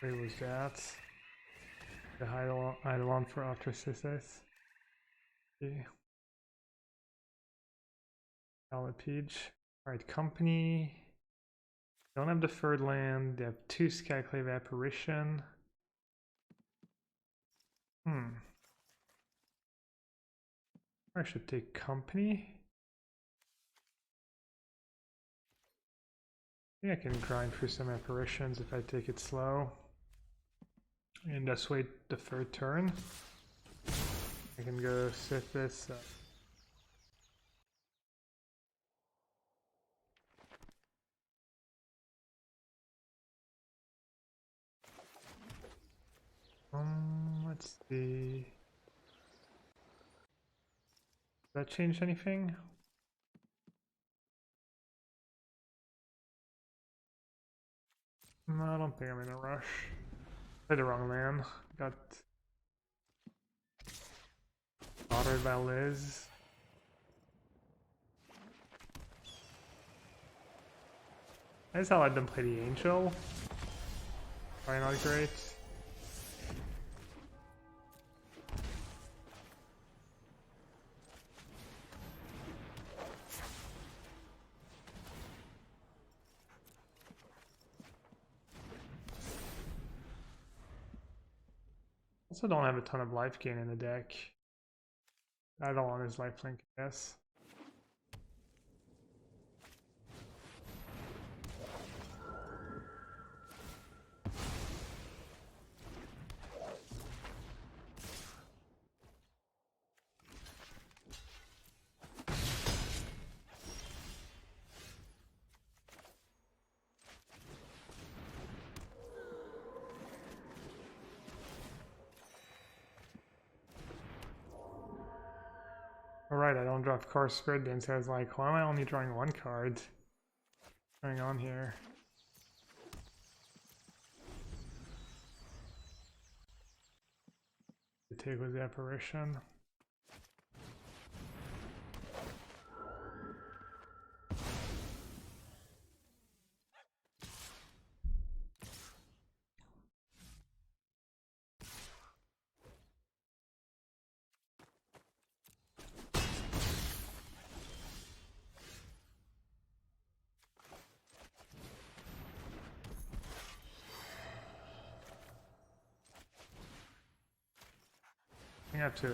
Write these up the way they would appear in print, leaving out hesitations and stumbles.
Where was that? The Eidolon for Ostracissus. Okay. Alipage. Alright, company. Don't have deferred land. They have 2 Skyclave Apparition. I should take company. I think I can grind for some apparitions if I take it slow. And just wait the third turn. I can go sit this. Let's see. Does that change anything? No, I don't think I'm in a rush. Played the wrong man. Got bothered by Liz. I just let them play the Angel. Probably not great. Also don't have a ton of life gain in the deck. I don't want his lifelink, I guess. Alright, I don't draw card spread then, so I was like, why am I only drawing 1 card? What's going on here? The take was the apparition. I have to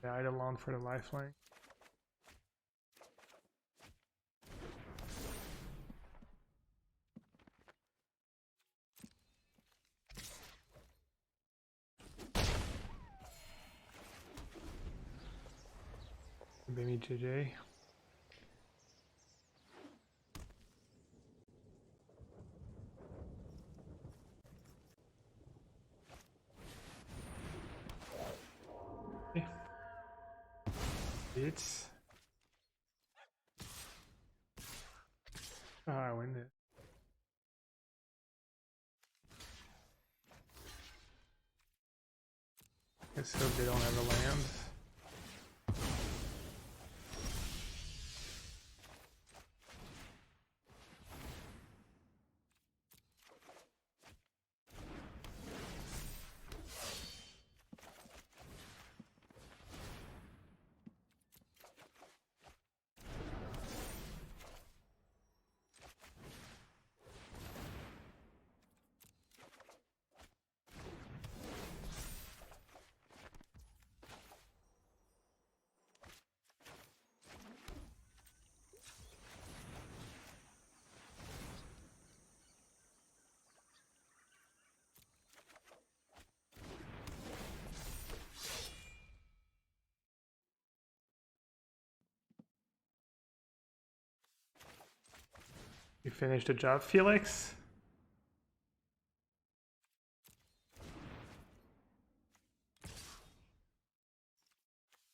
the Eidolon for the lifelink. Baby JJ. It's I win it. Let's hope they don't have a land. You finished the job, Felix?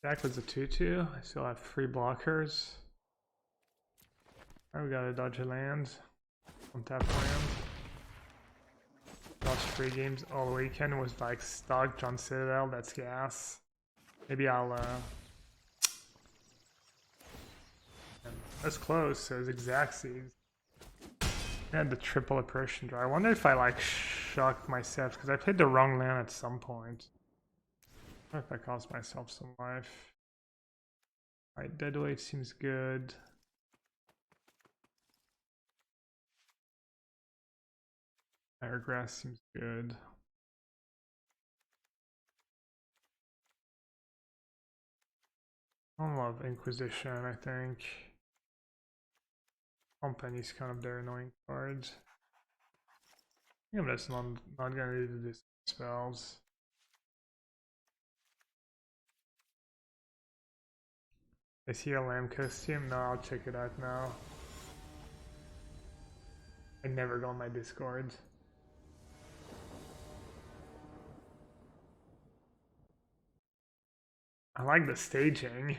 Jack was a 2/2. I still have 3 blockers. Alright, we gotta dodge a land. Untap land. Lost 3 games all weekend with like Stock, John Citadel, that's gas. Maybe I'll that's close, so it's exact seeds. I had the triple apparition draw. I wonder if I like shocked myself because I played the wrong land at some point. I wonder if I cost myself some life. Alright, deadweight seems good. Firegrass seems good. I love Inquisition, I think. Company's kind of their annoying cards. I think I'm just not gonna do these spells. I see a lamb costume? No, I'll check it out now. I never go on my Discord. I like the staging.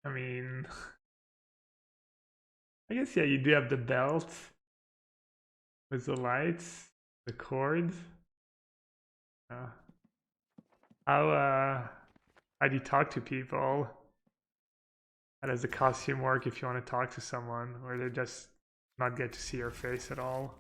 I mean, I guess yeah, you do have the belt with the lights, the cord. How do you talk to people? How does the costume work if you want to talk to someone, or they just not get to see your face at all?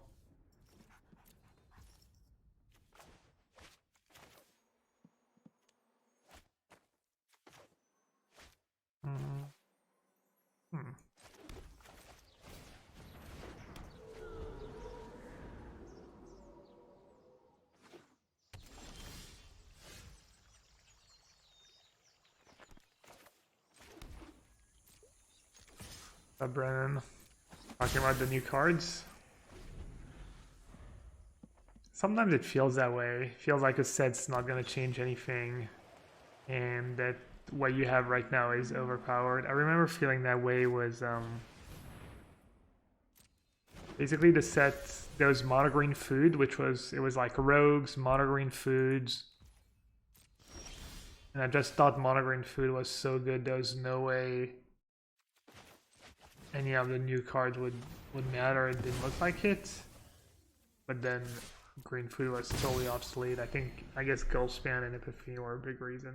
Brennan, talking about the new cards. Sometimes it feels that way. It feels like a set's not going to change anything, and that what you have right now is overpowered. I remember feeling that way was basically the set. There was mono green food, which was like rogues, mono green foods, and I just thought mono green food was so good. There was no way any of the new cards would matter. It didn't look like it, but then green food was totally obsolete. I guess Goldspan and Epiphany were a big reason.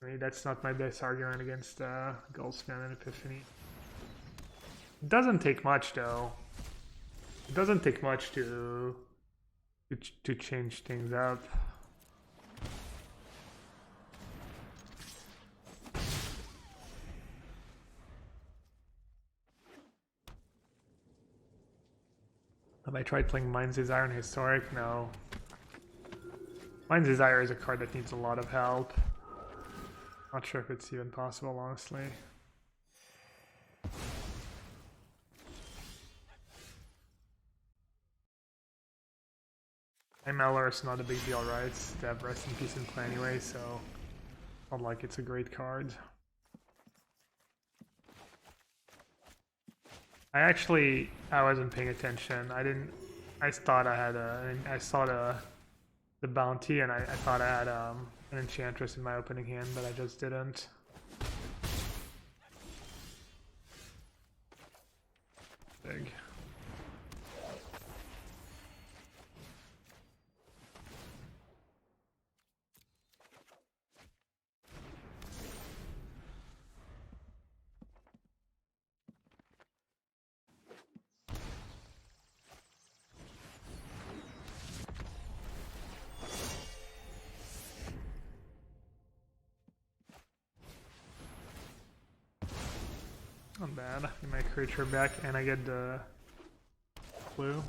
I mean, that's not my best argument against Goldspan and Epiphany. It doesn't take much though. It doesn't take much to change things up. Have I tried playing Mind's Desire in Historic? No. Mind's Desire is a card that needs a lot of help. Not sure if it's even possible, honestly. MLR is not a big deal, right? They have Rest in Peace in play anyway, so not like it's a great card. I wasn't paying attention. I thought I had I saw the bounty and I thought I had an Enchantress in my opening hand, but I just didn't. Big. Not bad. Get my creature back and I get the clue.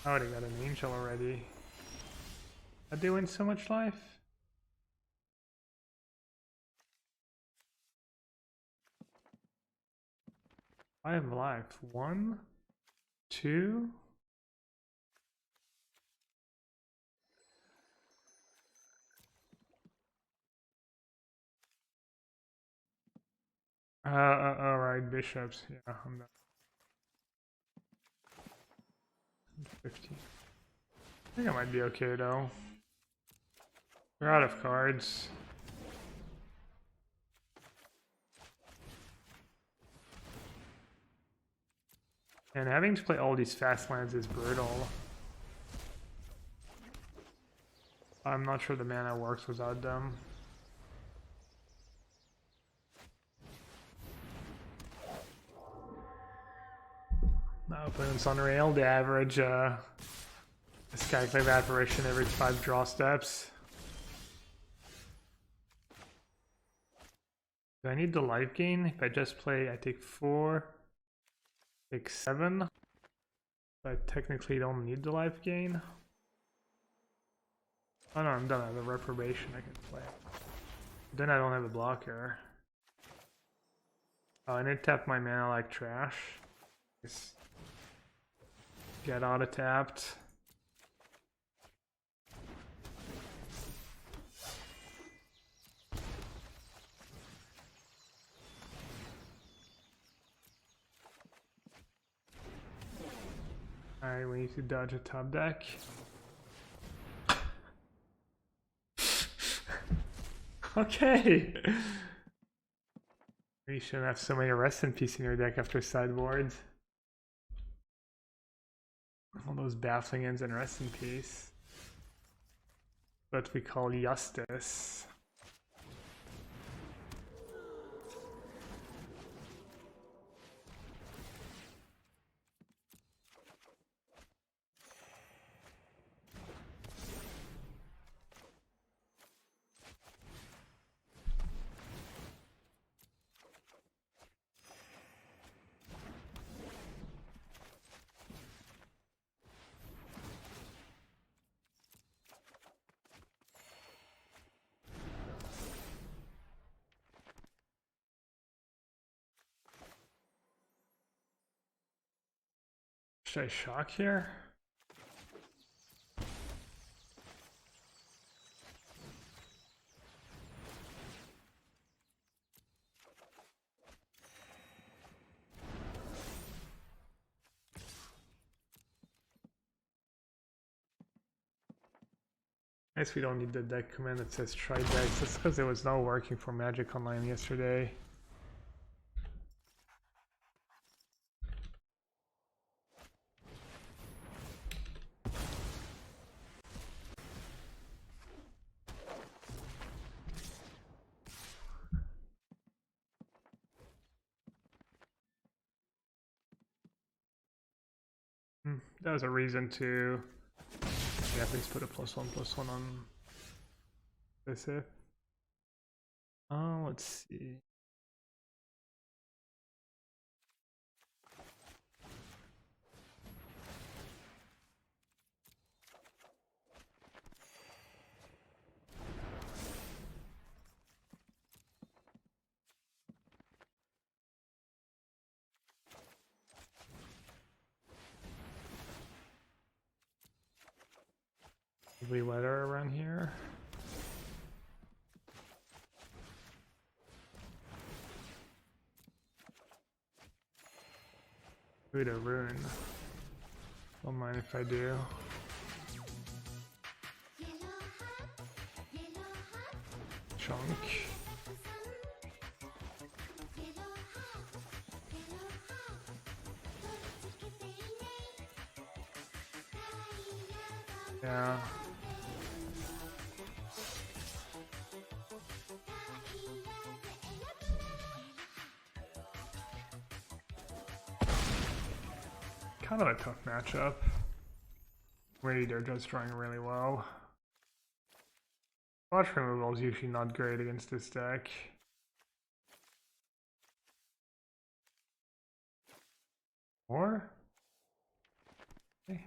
I already got an angel already. Did they win so much life? I have life. 1, 2. Alright, bishops. Yeah, I'm done. 15. I think I might be okay though. We're out of cards. And having to play all these fast lands is brutal. I'm not sure the mana works without them. My opponent's on rail, the average Skyclave apparition every 5 draw steps. Do I need the life gain? If I just play, I take 4, take 7. I technically don't need the life gain. Oh no, I'm done. I have a reprobation I can play. Then I don't have a blocker. Oh, I need to tap my mana like trash. Just get auto tapped. Alright, we need to dodge a top deck. Okay! You shouldn't have so many rest in peace in your deck after sideboards. All those baffling ends and rest in peace. What we call justice. Should I shock here? I guess we don't need the deck command that says try decks. That's because it was not working for Magic Online yesterday. That was a reason to, yeah, please put a +1/+1 on Nassif. Oh, let's see. Probably weather around here. Ooh, the rune. Don't mind if I do. Chunk. Yeah. Kind of a tough matchup. Really, they're just drawing really well. Flash removal is usually not great against this deck. Or? Okay.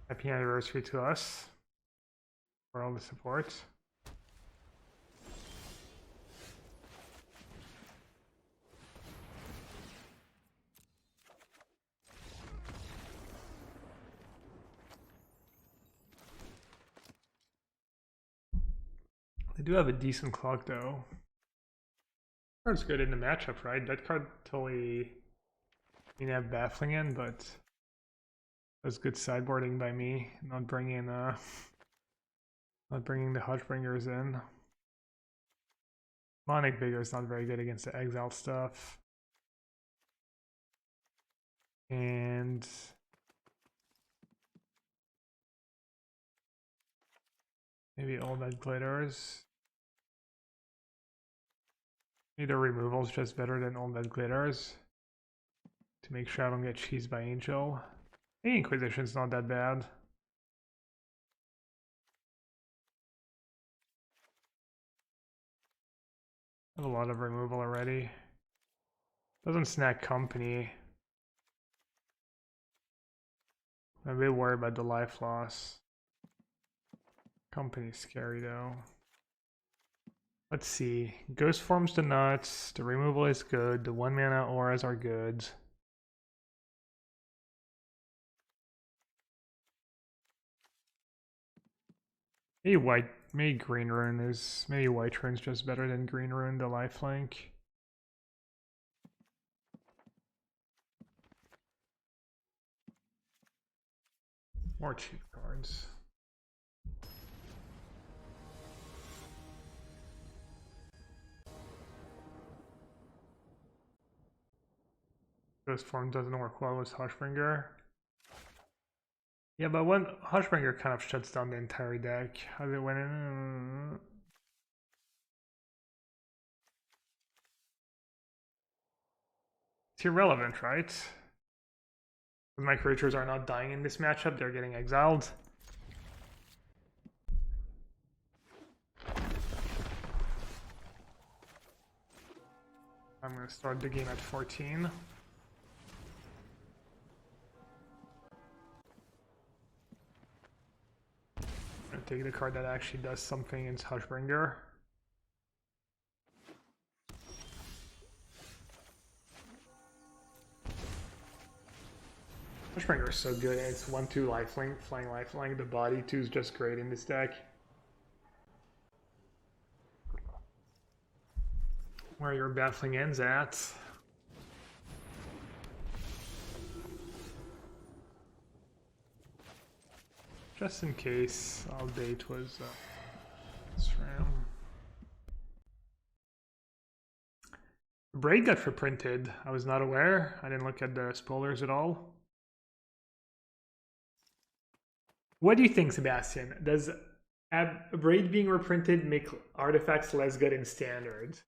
Happy anniversary to us for all the support. They do have a decent clock though. Card's good in the matchup, right? That card totally didn't have baffling in, but that was good sideboarding by me, not bringing the Hushbringers in. Monic Vigor is not very good against the exile stuff. And maybe all that glitters. Either removal's just better than all that glitters. To make sure I don't get cheesed by Angel. The Inquisition's not that bad. I have a lot of removal already. Doesn't snack company. I'm a bit worried about the life loss. Company's scary though. Let's see. Ghost form's the nuts. The removal is good. The 1 mana auras are good. Maybe green rune is maybe white rune's just better than green rune, the lifelink. More cheap cards. Ghost form doesn't work well with Hushbringer. Yeah, but when Hushbringer kind of shuts down the entire deck, how it went in. It's irrelevant, right? My creatures are not dying in this matchup, they're getting exiled. I'm gonna start the game at 14. I'm gonna take the card that actually does something in Hushbringer. Hushbringer is so good, and it's 1/2 lifelink, flying lifelink. The body 2 is just great in this deck. Where your baffling ends at. Just in case all date was SRAM. Braid got reprinted. I was not aware. I didn't look at the spoilers at all. What do you think, Sebastian? Does Braid being reprinted make artifacts less good in Standard?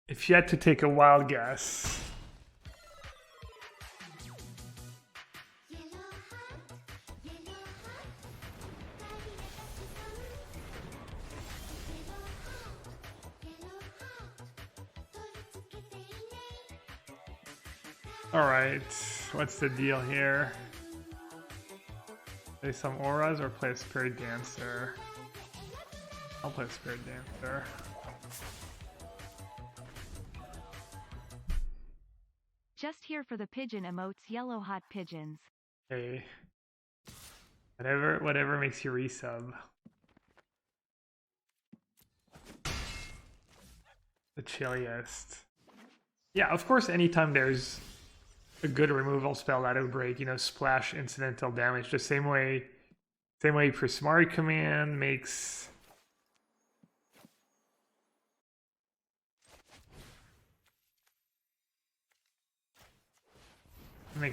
If you had to take a wild guess. Alright, what's the deal here? Play some auras or play a Spirit Dancer? I'll play Spirit Dancer. Just here for the pigeon emotes, yellowhat pigeons. Hey. Whatever makes you resub. The chilliest. Yeah, of course, anytime there's a good removal spell out of Braid, you know, splash incidental damage. The same way Prismari Command makes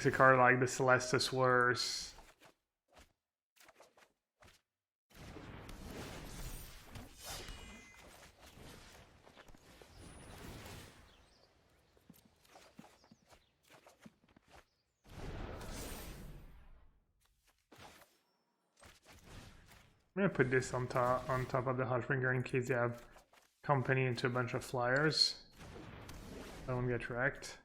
a card like the Celestus worse. I'm gonna put this on top of the Hushbringer in case you have company into a bunch of flyers. I don't get wrecked.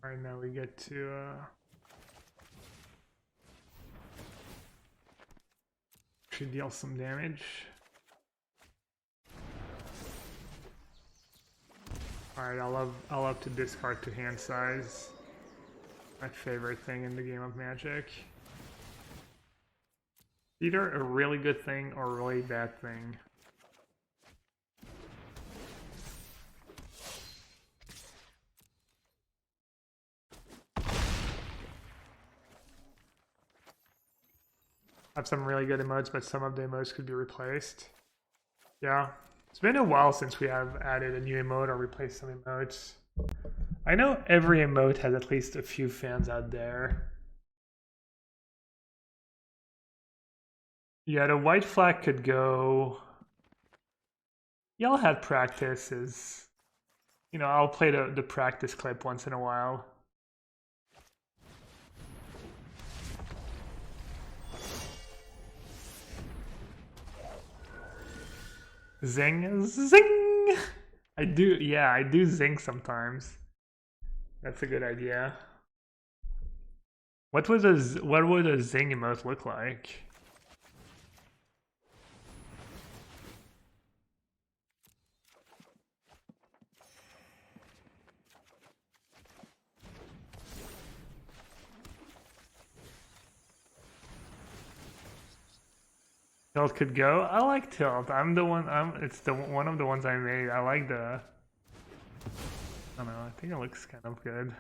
Alright, now we get to should deal some damage. Alright, I'll up to discard to hand size. My favorite thing in the game of Magic. Either a really good thing or a really bad thing. Have some really good emotes, but some of the emotes could be replaced. Yeah, it's been a while since we have added a new emote or replaced some emotes. I know every emote has at least a few fans out there. Yeah, the white flag could go. Yellowhat practice is, you know, I'll play the practice clip once in a while. Zing, zing! I do zing sometimes. That's a good idea. What would a zing emote look like? Tilt could go. I like Tilt. I'm the one. It's the one of the ones I made. I like the. I don't know. I think it looks kind of good.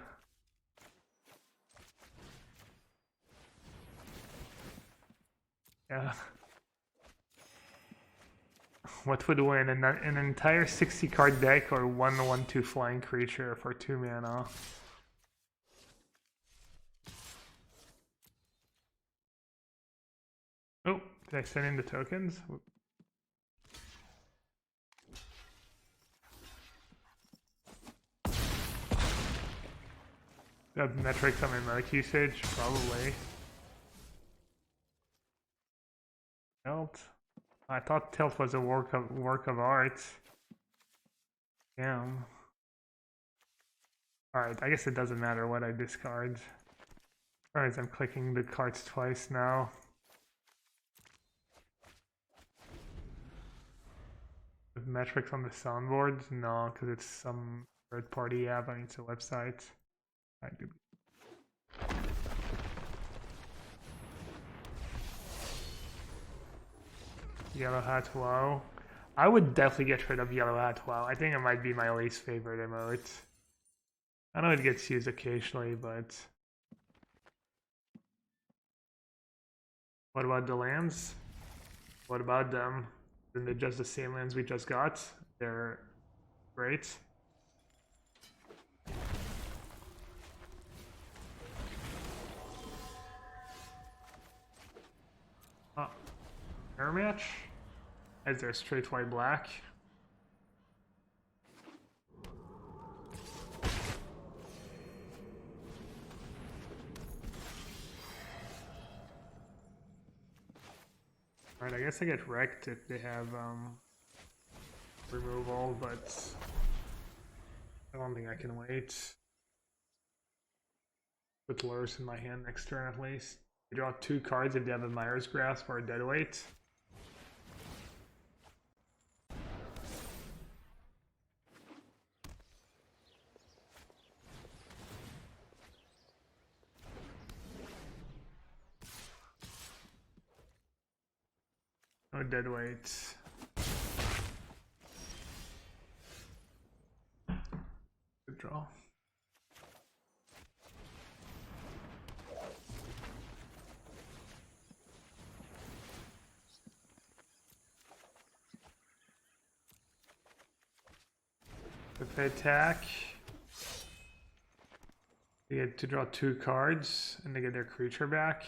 Yeah. What would win? An entire 60 card deck or 1/1/2 flying creature for 2 mana? Oh, did I send in the tokens? Do I have metrics on my mic usage? Probably. Tilt. I thought Tilt was a work of art. Damn. Alright, I guess it doesn't matter what I discard. Alright, I'm clicking the cards twice now. With metrics on the soundboard? No, because it's some third-party app. I mean, it's a website. I do. Yellowhat, wow. I would definitely get rid of Yellowhat, wow. I think it might be my least favorite emote. I know it gets used occasionally, but... What about the lands? What about them? Isn't it just the same lands we just got? They're great. Oh, mirror match? Is there straight white black? Alright, I guess I get wrecked if they have removal, but I don't think I can wait. Put lures in my hand next turn at least. I draw 2 cards if they have a Myers Grasp or a Deadweight. No Deadweight. Good draw. If they attack, they get to draw 2 cards and they get their creature back.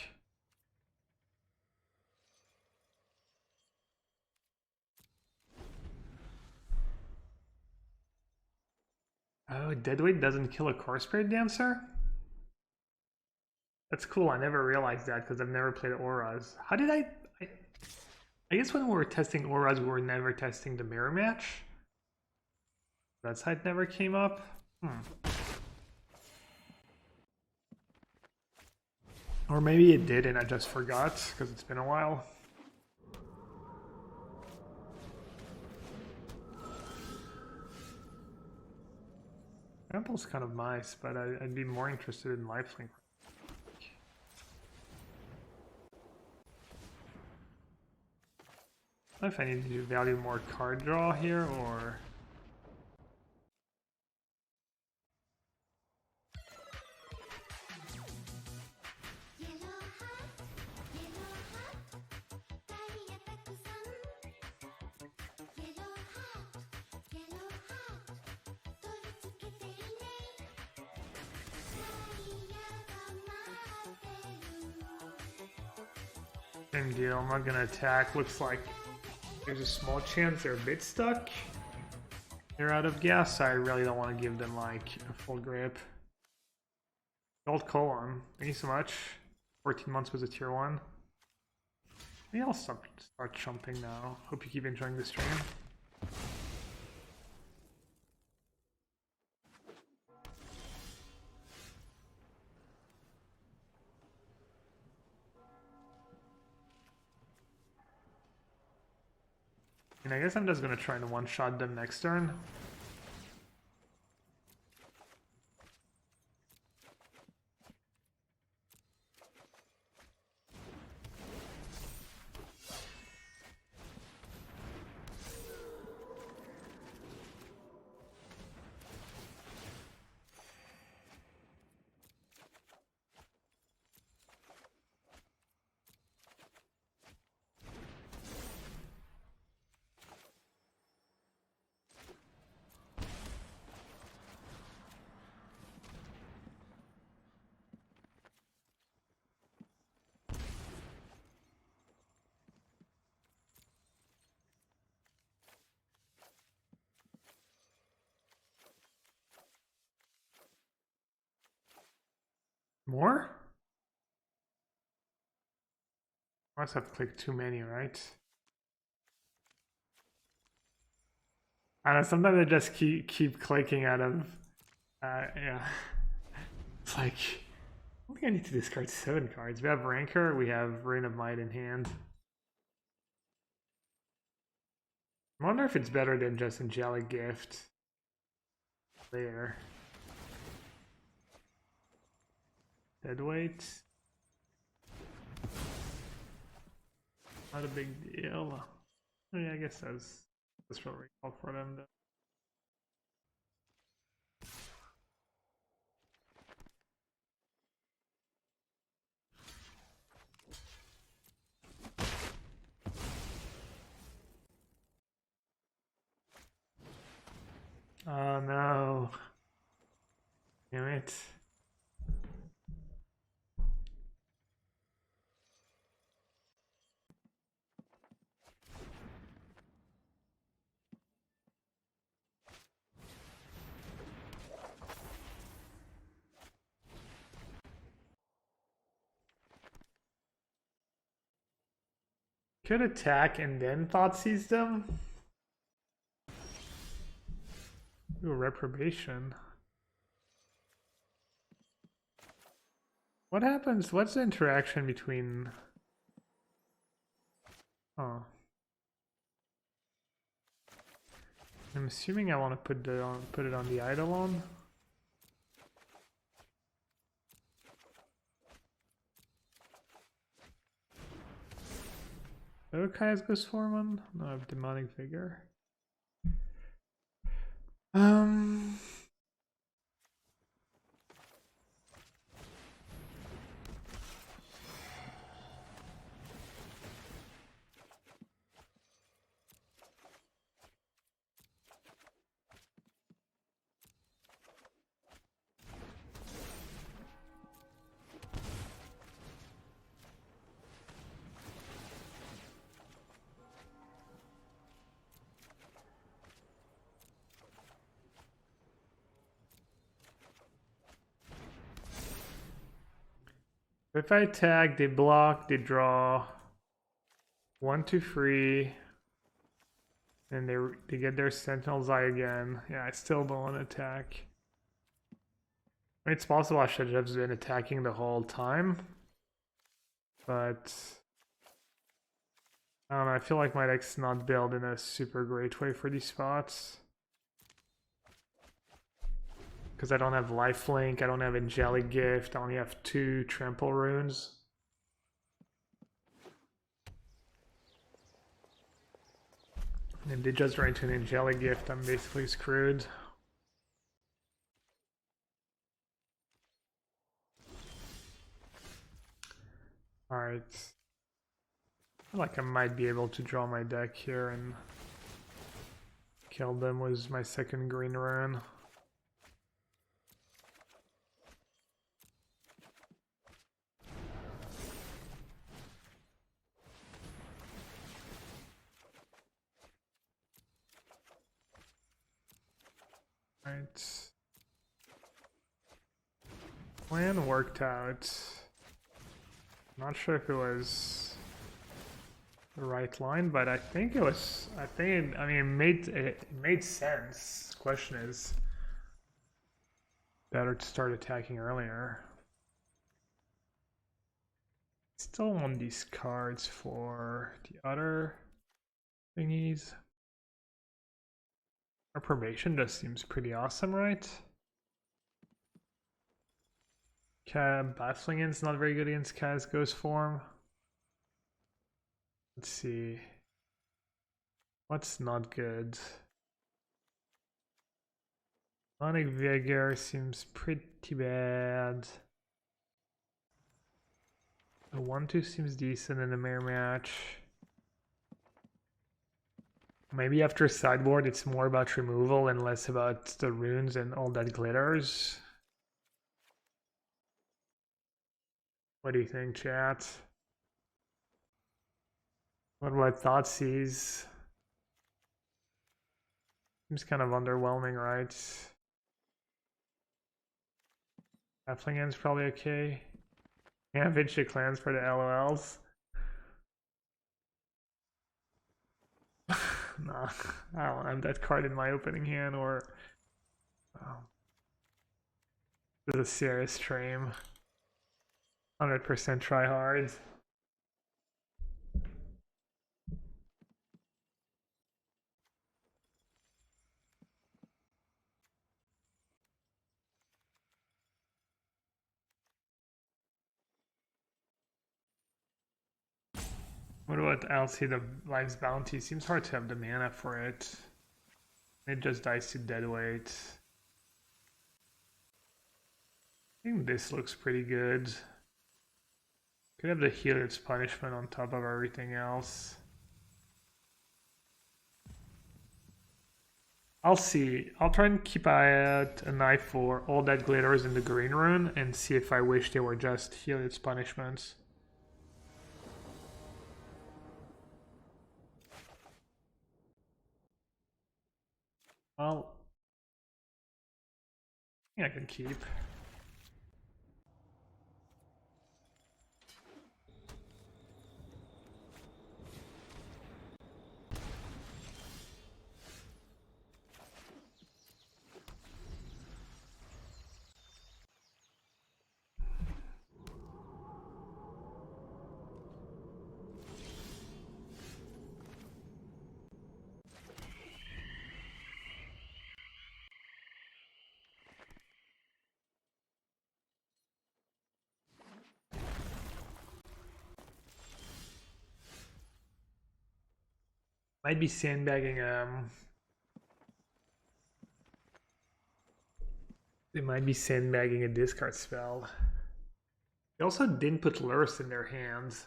Oh, Deadweight doesn't kill a Core Spirit Dancer? That's cool. I never realized that because I've never played Auras. How did I guess when we were testing Auras, we were never testing the mirror match. That side never came up. Or maybe it did and I just forgot because it's been a while. Trample's kind of nice, but I'd be more interested in lifelink. don't know if I need to value more card draw here or. Same deal, I'm not gonna attack. Looks like there's a small chance they're a bit stuck. They're out of gas, so I really don't want to give them like a full grip. Gold colon, thank you so much. 14 months was a tier 1. Maybe I'll start jumping now. Hope you keep enjoying the stream. And I guess I'm just gonna try to one-shot them next turn. More? Must have clicked too many, right? I don't know, sometimes I just keep clicking out of yeah. It's like I think I need to discard 7 cards. We have Rancor, we have Reign of Might in hand. I wonder if it's better than just Angelic Gift. There. Deadweight. Not a big deal. Oh, yeah, I guess that's real recall for them though. Oh no. Damn it. Could attack and then thought seize them. Ooh, reprobation. What happens? What's the interaction between? Oh, I'm assuming I want to put it on the Eidolon. Okay, has Ghost Form on? No, I have Demonic Vigor. If I tag, they block, they draw 1, 2, 3, and they get their Sentinel's Eye again. Yeah, I still don't want to attack. I mean, it's possible I should have been attacking the whole time, but I don't know. I feel like my deck's not built in a super great way for these spots. Because I don't have Lifelink, I don't have Angelic Gift, I only have 2 Trample Runes. And they just ran into an angelic gift, I'm basically screwed. Alright. I feel like I might be able to draw my deck here and kill them with my second green rune. Right. Plan worked out. Not sure if it was the right line, but I think it was. I mean, it made sense. Question is, better to start attacking earlier. Still want these cards for the other thingies. Our probation just seems pretty awesome, right? Bafflingin's not very good against Kaz Ghost form. Let's see. What's not good? Sonic Vigor seems pretty bad. The 1-2 seems decent in a mirror match. Maybe after sideboard it's more about removal and less about the runes and all that glitters. What do you think, chat? What about Thoughtseize? Seems kind of underwhelming, right? Halflingen's probably okay. Yeah, Vinci Clans for the LOLs. Nah, I don't have that card in my opening hand or... Oh. This is a serious stream. 100% try hard. What about LC, the Life's Bounty? Seems hard to have the mana for it. It just dies to deadweight. I think this looks pretty good. Could have the Healer's Punishment on top of everything else. I'll see. I'll try and keep an eye for all that glitters in the green rune and see if I wish they were just Healer's Punishments. Well, I think I can keep. Might be sandbagging they might be sandbagging a discard spell. They also didn't put Lurrus in their hands.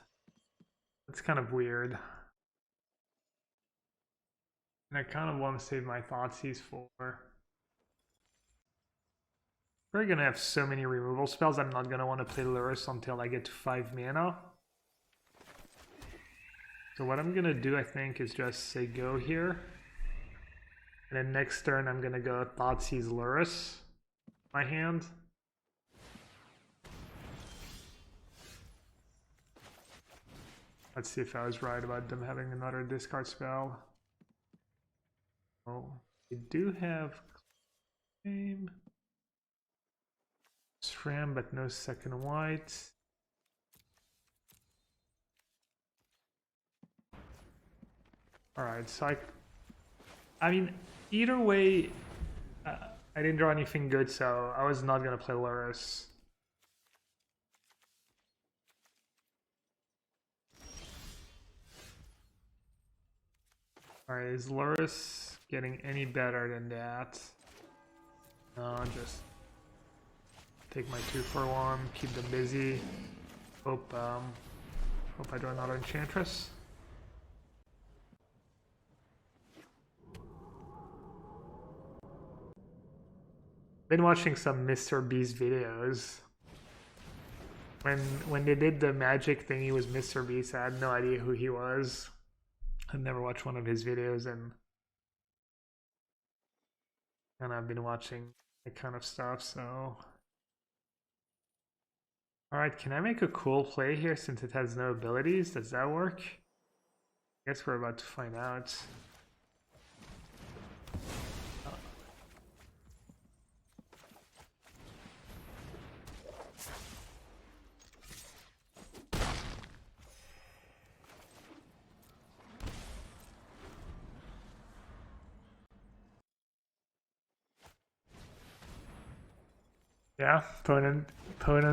That's kind of weird. And I kind of want to save my Thoughtseize for. We're gonna have so many removal spells, I'm not gonna want to play Lurrus until I get to 5 mana. So what I'm gonna do, I think, is just say go here. And then next turn I'm gonna go Thoughtseize Lurrus. My hand. Let's see if I was right about them having another discard spell. Oh, they do have claim. SRAM, but no second white. Alright, so I mean, either way, I didn't draw anything good, so I was not gonna play Lurrus. Alright, is Loris getting any better than that? No, just take my 2 for 1, keep them busy. Hope I draw another Enchantress. Been watching some Mr. Beast videos. When they did the magic thing, he was Mr. Beast. I had no idea who he was. I've never watched one of his videos, and I've been watching that kind of stuff, so. Alright, can I make a cool play here since it has no abilities? Does that work? I guess we're about to find out. Yeah, opponent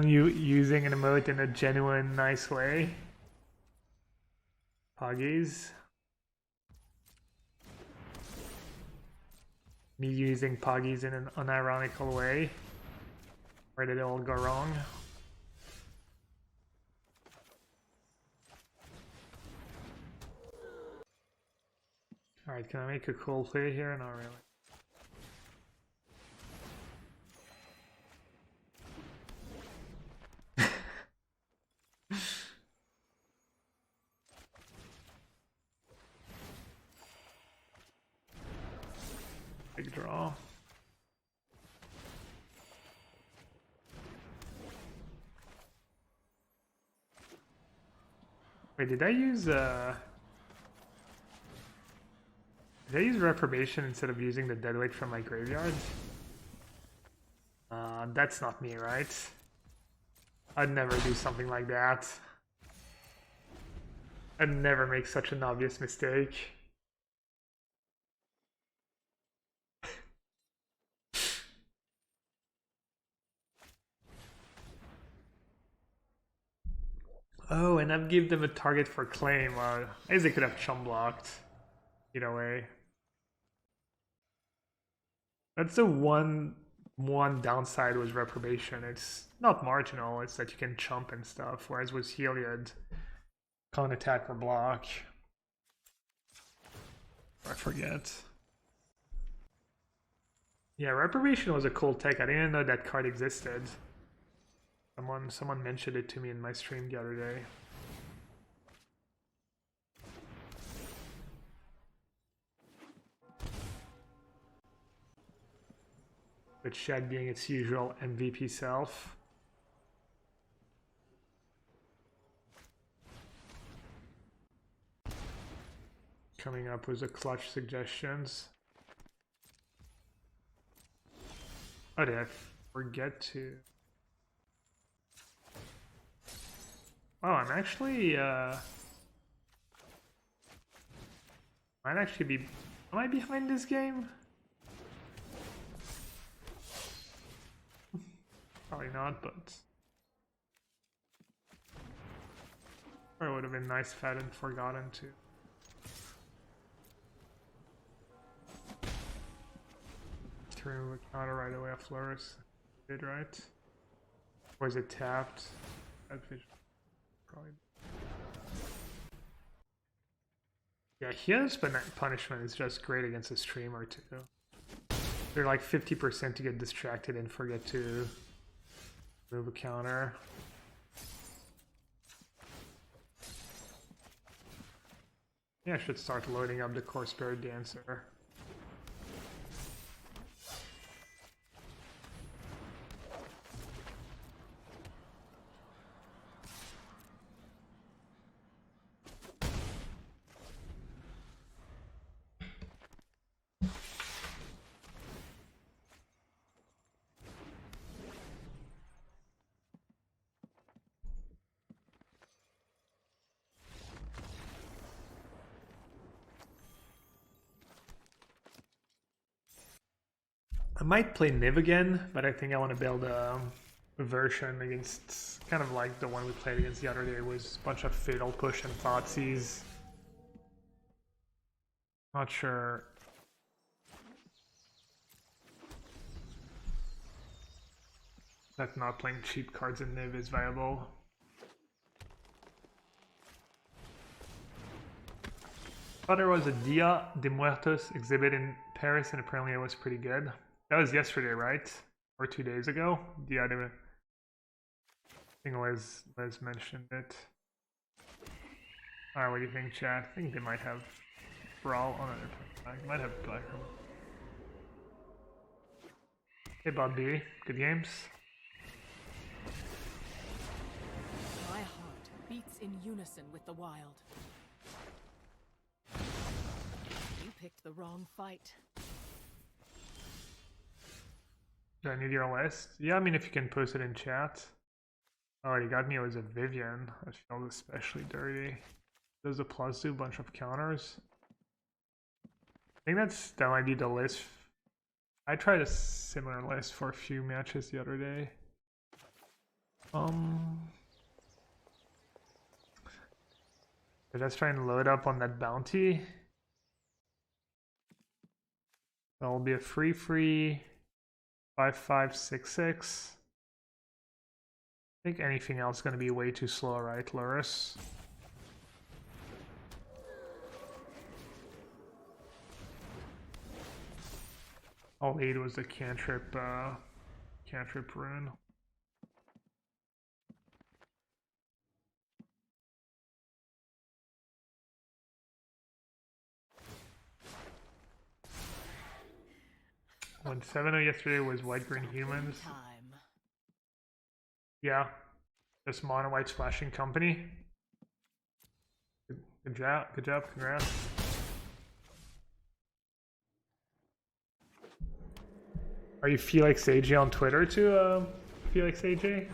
using an emote in a genuine, nice way. Poggies. Me using Poggies in an unironical way. Where did it all go wrong? Alright, can I make a cool play here? Not really. Big draw. Wait, did I use Reprobation instead of using the deadweight from my graveyard? That's not me, right? I'd never do something like that. I'd never make such an obvious mistake. Oh, and I've given them a target for claim. I guess they could have chum blocked. Either way. That's the one downside was Reprobation. It's not marginal, it's that you can chump and stuff, whereas with Heliod, can't attack or block. I forget. Yeah, Reprobation was a cool tech. I didn't know that card existed. Someone mentioned it to me in my stream the other day. With Shed being its usual MVP self. Coming up with the clutch suggestions. Oh, did I forget to? Oh, I'm actually, might actually be, am I behind this game? Probably not, but or it would have been nice if I hadn't forgotten to. Turn with counter right away off Loris. Did right? Was it tapped? That vision. Probably. Yeah, his punishment is just great against a streamer too. They're like 50% to get distracted and forget to move a counter. Yeah, I should start loading up the Core Spirit Dancer. I might play Niv again, but I think I want to build a version against kind of like the one we played against the other day. It was a bunch of Fatal Push and Thoughtseize. Not sure. That not playing cheap cards in Niv is viable. Thought there was a Dia de Muertos exhibit in Paris, and apparently it was pretty good. That was yesterday, right? Or 2 days ago? Dia de... I think Les mentioned it. Alright, what do you think, chat? I think they might have Brawl on it. Might have Black. Hey, Bob B. Good games. My heart beats in unison with the wild. You picked the wrong fight. Do I need your list? Yeah, I mean, if you can post it in chat. Oh, you got me. It was a Vivian. I felt especially dirty. Does a plus do a bunch of counters? I think that might be the list. I tried a similar list for a few matches the other day. Let's try and load up on that bounty. That'll be a free 5566. I think anything else is going to be way too slow, right, Loris? All 8 was the cantrip rune. When 7-0 yesterday was white-green humans. Yeah, just mono white splashing company. Good job, congrats. Are you Felix AJ on Twitter too, Felix AJ?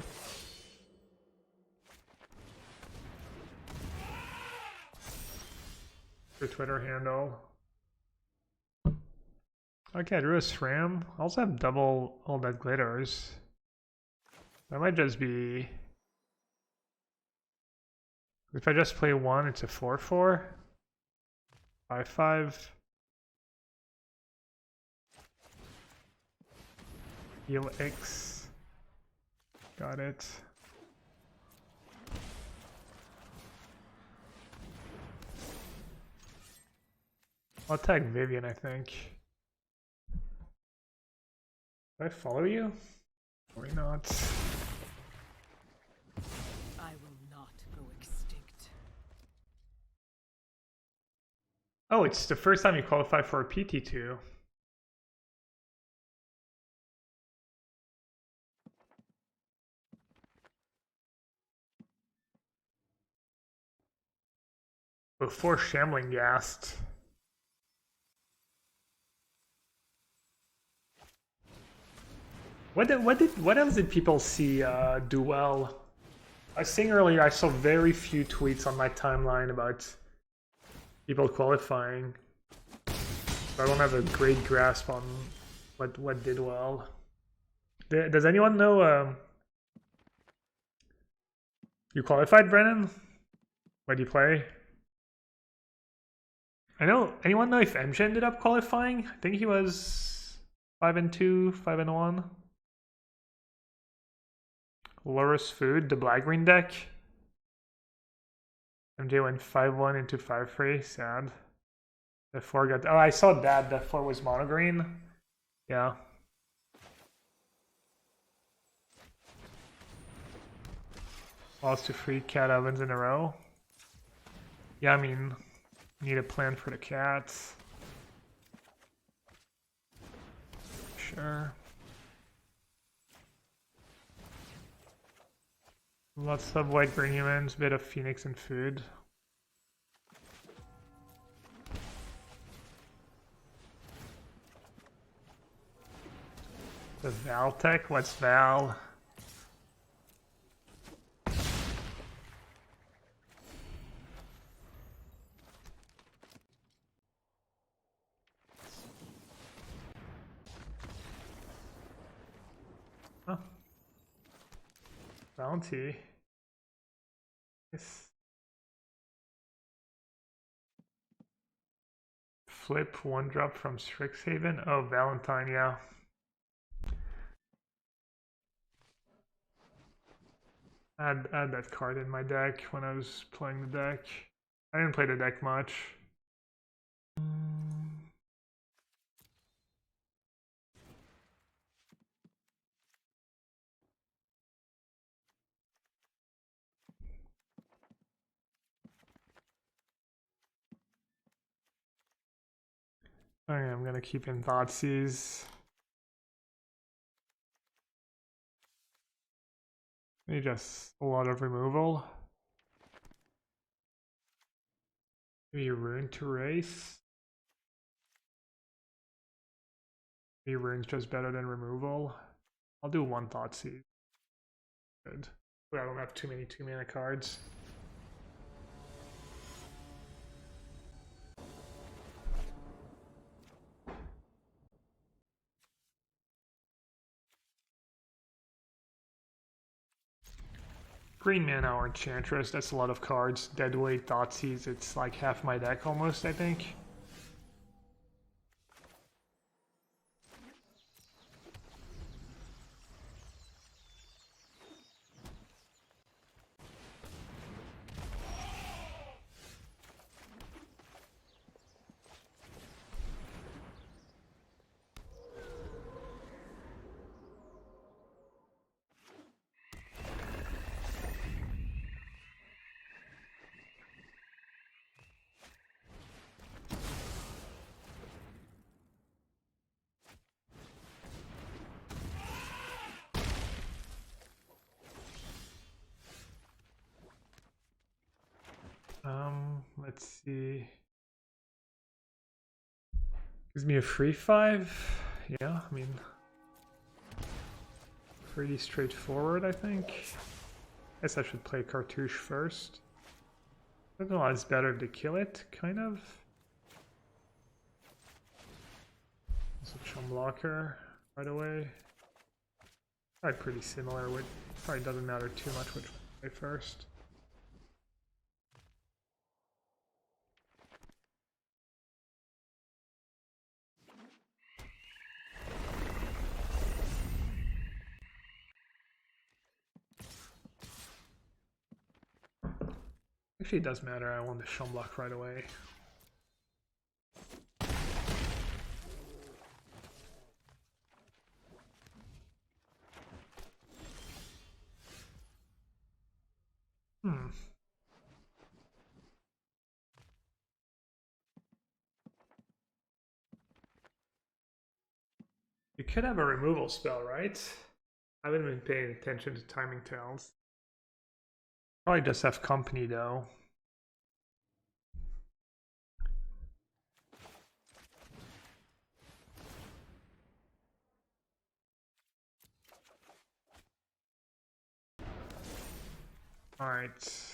Your Twitter handle. Okay, I drew a SRAM. I also have double all that glitters. That might just be... If I just play 1, it's a 4-4. 5-5. Heal X. Got it. I'll tag Vivian, I think. Do I follow you? Or not? I will not go extinct. Oh, it's the first time you qualify for a PT2. Before Shambling gassed. What else did people see do well? I was saying earlier I saw very few tweets on my timeline about people qualifying. So I don't have a great grasp on what did well. Does anyone know you qualified, Brennan? Where do you play? I know. Anyone know if MJ ended up qualifying? I think he was 5-2, 5-1. Loris Food, the black green deck. MJ went 5-1 into 5-3. Sad. The 4 got. Oh, I saw that. The 4 was mono green. Yeah. Lost to 3 cat ovens in a row. Yeah, I mean, need a plan for the cats. Sure. Lots of white green humans, bit of phoenix and food. The Val tech? What's Val? Huh. Bounty. Yes. flip 1-drop from Strixhaven? Oh, Valentine, yeah. I had that card in my deck when I was playing the deck. I didn't play the deck much. Okay, I'm gonna keep in Thoughtseize. Maybe just a lot of removal. Maybe Rune to race. Maybe Rune's just better than removal. I'll do 1 Thoughtseize. Good. But I don't have too many 2-mana cards. Green mana or Enchantress, that's a lot of cards. Deadweight, Thoughtseize, it's like half my deck almost, I think. Let's see. Gives me a free 5. Yeah, I mean, pretty straightforward, I think. Guess I should play Cartouche first. I don't know, it's better to kill it, kind of. It's a chum blocker right away. Probably pretty similar. Probably doesn't matter too much which one I play first. Actually, it does matter. I want the Shumblock right away. You could have a removal spell, right? I haven't been paying attention to timing tells. Probably just have company though. Alright.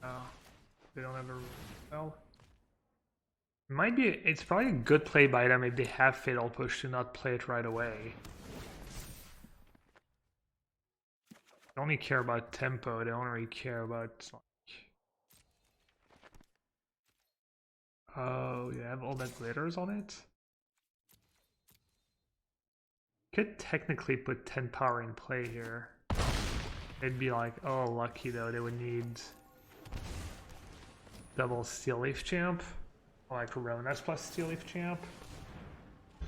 Oh, they don't have a removal spell. It's probably a good play by them if they have Fatal Push to not play it right away. They only care about tempo, they don't really care about like... Oh, you have all that glitters on it? Could technically put 10 power in play here. They'd be like, oh lucky though, they would need double Steel Leaf Champ. Like Ronas plus Steel Leaf Champ. I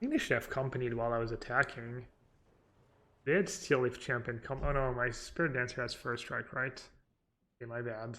think they should have companied while I was attacking. They had Steel Leaf Champ and oh no, my Spirit Dancer has First Strike, right? Okay, my bad.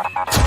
You